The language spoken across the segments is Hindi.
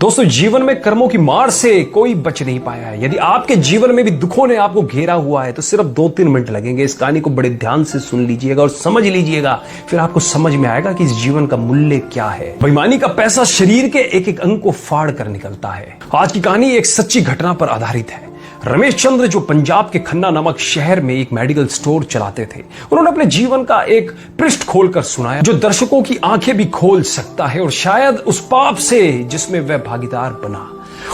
दोस्तों, जीवन में कर्मों की मार से कोई बच नहीं पाया है। यदि आपके जीवन में भी दुखों ने आपको घेरा हुआ है तो सिर्फ 2-3 मिनट लगेंगे। इस कहानी को बड़े ध्यान से सुन लीजिएगा और समझ लीजिएगा, फिर आपको समझ में आएगा कि इस जीवन का मूल्य क्या है। बेईमानी का पैसा शरीर के एक एक अंग को फाड़ कर निकलता है। आज की कहानी एक सच्ची घटना पर आधारित है। रमेश चंद्र, जो पंजाब के खन्ना नामक शहर में एक मेडिकल स्टोर चलाते थे, उन्होंने अपने जीवन का एक पृष्ठ खोलकर सुनाया जो दर्शकों की आंखें भी खोल सकता है और शायद उस पाप से जिसमें वह भागीदार बना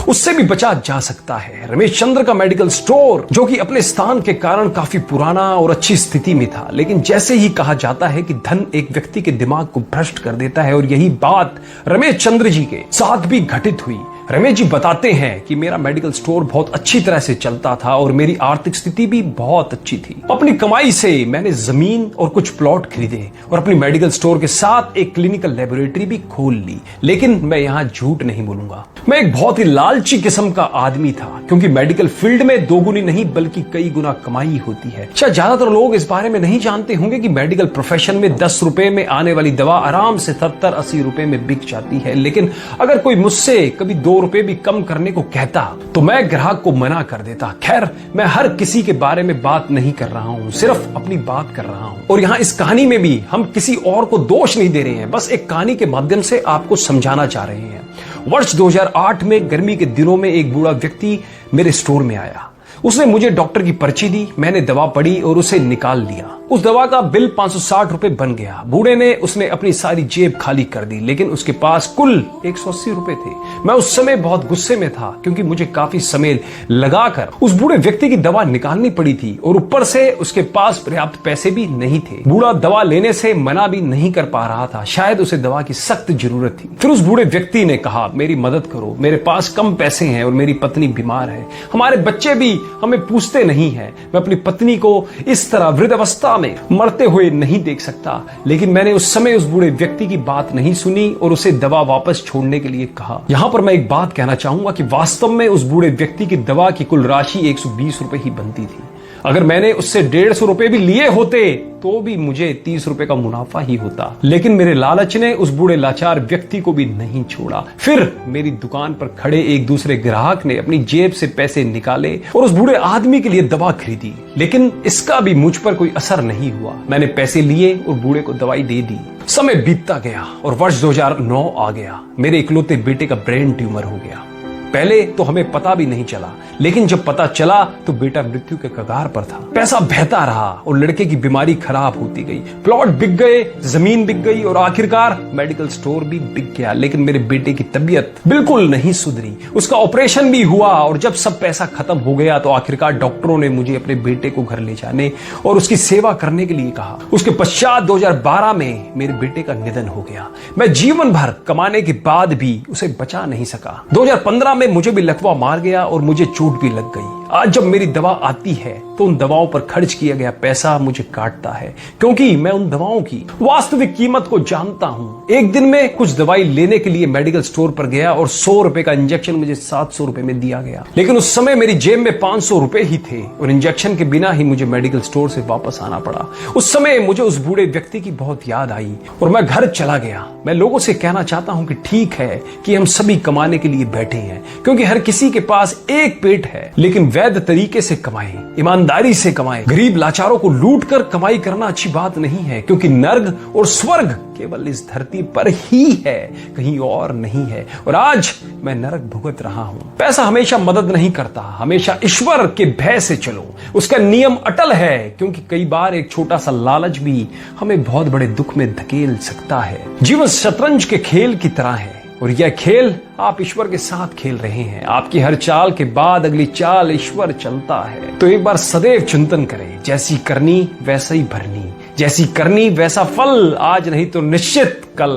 उससे भी बचा जा सकता है। रमेश चंद्र का मेडिकल स्टोर, जो कि अपने स्थान के कारण काफी पुराना और अच्छी स्थिति में था, लेकिन जैसे ही कहा जाता है कि धन एक व्यक्ति के दिमाग को भ्रष्ट कर देता है, और यही बात रमेश चंद्र जी के साथ भी घटित हुई। रमेश जी बताते हैं कि मेरा मेडिकल स्टोर बहुत अच्छी तरह से चलता था और मेरी आर्थिक स्थिति भी बहुत अच्छी थी। अपनी कमाई से मैंने जमीन और कुछ प्लॉट खरीदे और अपनी मेडिकल स्टोर के साथ एक क्लिनिकल लेबोरेटरी भी खोल ली। लेकिन मैं यहाँ झूठ नहीं बोलूंगा, मैं एक बहुत ही लालची किस्म का आदमी था, क्योंकि मेडिकल फील्ड में दोगुनी नहीं बल्कि कई गुना कमाई होती है। शायद ज्यादातर लोग इस बारे में नहीं जानते होंगे कि मेडिकल प्रोफेशन में 10 रुपए में आने वाली दवा आराम से 70-80 रुपए में बिक जाती है। लेकिन अगर कोई मुझसे कभी 2 रुपए भी कम करने को कहता तो मैं ग्राहक को मना कर देता। खैर, मैं हर किसी के बारे में बात नहीं कर रहा हूं, सिर्फ अपनी बात कर रहा हूं। और यहां इस कहानी में भी हम किसी और को दोष नहीं दे रहे हैं, बस एक कहानी के माध्यम से आपको समझाना चाह रहे हैं। वर्ष 2008 में गर्मी के दिनों में एक बूढ़ा व्यक्ति मेरे स्टोर में आया। उसने मुझे डॉक्टर की पर्ची दी, मैंने दवा पढ़ी और उसे निकाल लिया। उस दवा का बिल 560 रुपए बन गया। बूढ़े ने उसने अपनी सारी जेब खाली कर दी, लेकिन उसके पास कुल 180 रुपए थे। मैं उस समय बहुत गुस्से में था, क्योंकि मुझे काफी समय लगाकर उस बूढ़े व्यक्ति की दवा निकालनी पड़ी थी और ऊपर से उसके पास पर्याप्त पैसे भी नहीं थे। बूढ़ा दवा लेने से मना भी नहीं कर पा रहा था, शायद उसे दवा की सख्त जरूरत थी। फिर उस बूढ़े व्यक्ति ने कहा, मेरी मदद करो, मेरे पास कम पैसे हैं और मेरी पत्नी बीमार है, हमारे बच्चे भी हमें पूछते नहीं है, मैं अपनी पत्नी को इस तरह वृद्धावस्था में मरते हुए नहीं देख सकता। लेकिन मैंने उस समय उस बूढ़े व्यक्ति की बात नहीं सुनी और उसे दवा वापस छोड़ने के लिए कहा। यहां पर मैं एक बात कहना चाहूंगा कि वास्तव में उस बूढ़े व्यक्ति की दवा की कुल राशि 120 रुपए ही बनती थी। अगर मैंने उससे 150 रुपए भी लिए होते तो भी मुझे 30 रुपए का मुनाफा ही होता। लेकिन मेरे लालच ने उस बूढ़े लाचार व्यक्ति को भी नहीं छोड़ा। फिर मेरी दुकान पर खड़े एक दूसरे ग्राहक ने अपनी जेब से पैसे निकाले और उस बूढ़े आदमी के लिए दवा खरीदी, लेकिन इसका भी मुझ पर कोई असर नहीं हुआ। मैंने पैसे लिए और बूढ़े को दवाई दे दी। समय बीतता गया और वर्ष 2009 आ गया। मेरे इकलौते बेटे का ब्रेन ट्यूमर हो गया। पहले तो हमें पता भी नहीं चला, लेकिन जब पता चला तो बेटा मृत्यु के कगार पर था। पैसा बहता रहा और लड़के की बीमारी खराब होती गई। प्लॉट बिक गए, जमीन बिक गई और आखिरकार मेडिकल स्टोर भी बिक गया। लेकिन मेरे बेटे की तबीयत बिल्कुल नहीं सुधरी। उसका ऑपरेशन भी हुआ और जब सब पैसा खत्म हो गया तो आखिरकार डॉक्टरों ने मुझे अपने बेटे को घर ले जाने और उसकी सेवा करने के लिए कहा। उसके पश्चात 2012 में मेरे बेटे का निधन हो गया। मैं जीवन भर कमाने के बाद भी उसे बचा नहीं सका। 2015 में मुझे भी लकवा मार गया और मुझे चोट भी लग गई। आज जब मेरी दवा आती है तो उन दवाओं पर खर्च किया गया पैसा मुझे काटता है, क्योंकि मैं उन दवाओं की वास्तविक कीमत को जानता हूं। एक दिन में कुछ दवाई लेने के लिए मेडिकल स्टोर पर गया और 100 रुपए का इंजेक्शन मुझे 700 रुपए में दिया गया। लेकिन उस समय मेरी जेब में 500 रुपए ही थे और इंजेक्शन के बिना ही मुझे मेडिकल स्टोर से वापस आना पड़ा। उस समय मुझे उस बूढ़े व्यक्ति की बहुत याद आई और मैं घर चला गया। मैं लोगों से कहना चाहता हूं कि ठीक है कि हम सभी कमाने के लिए बैठे हैं, क्योंकि हर किसी के पास एक पेट है, लेकिन वैध तरीके से कमाएं, ईमानदारी से कमाएं। गरीब लाचारों को लूट कर कमाई करना अच्छी बात नहीं है, क्योंकि नर्क और स्वर्ग केवल इस धरती पर ही है, कहीं और नहीं है। और आज मैं नरक भुगत रहा हूं। पैसा हमेशा मदद नहीं करता, हमेशा ईश्वर के भय से चलो, उसका नियम अटल है, क्योंकि कई बार एक छोटा सा लालच भी हमें बहुत बड़े दुख में धकेल सकता है। जीवन शतरंज के खेल की तरह है और यह खेल आप ईश्वर के साथ खेल रहे हैं। आपकी हर चाल के बाद अगली चाल ईश्वर चलता है। तो एक बार सदैव चिंतन करें, जैसी करनी वैसा ही भरनी, जैसी करनी वैसा फल, आज नहीं तो निश्चित कल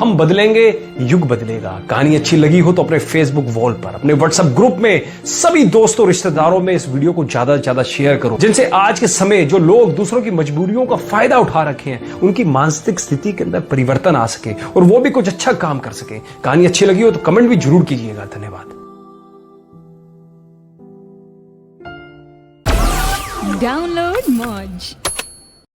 हम बदलेंगे, युग बदलेगा। कहानी अच्छी लगी हो तो अपने फेसबुक वॉल पर, अपने व्हाट्सएप ग्रुप में सभी दोस्तों रिश्तेदारों में इस वीडियो को ज्यादा से ज्यादा शेयर करो, जिनसे आज के समय जो लोग दूसरों की मजबूरियों का फायदा उठा रखे हैं, उनकी मानसिक स्थिति के अंदर परिवर्तन आ सके और वो भी कुछ अच्छा काम कर सके। कहानी अच्छी लगी हो तो कमेंट भी जरूर कीजिएगा। धन्यवाद। Download Moj.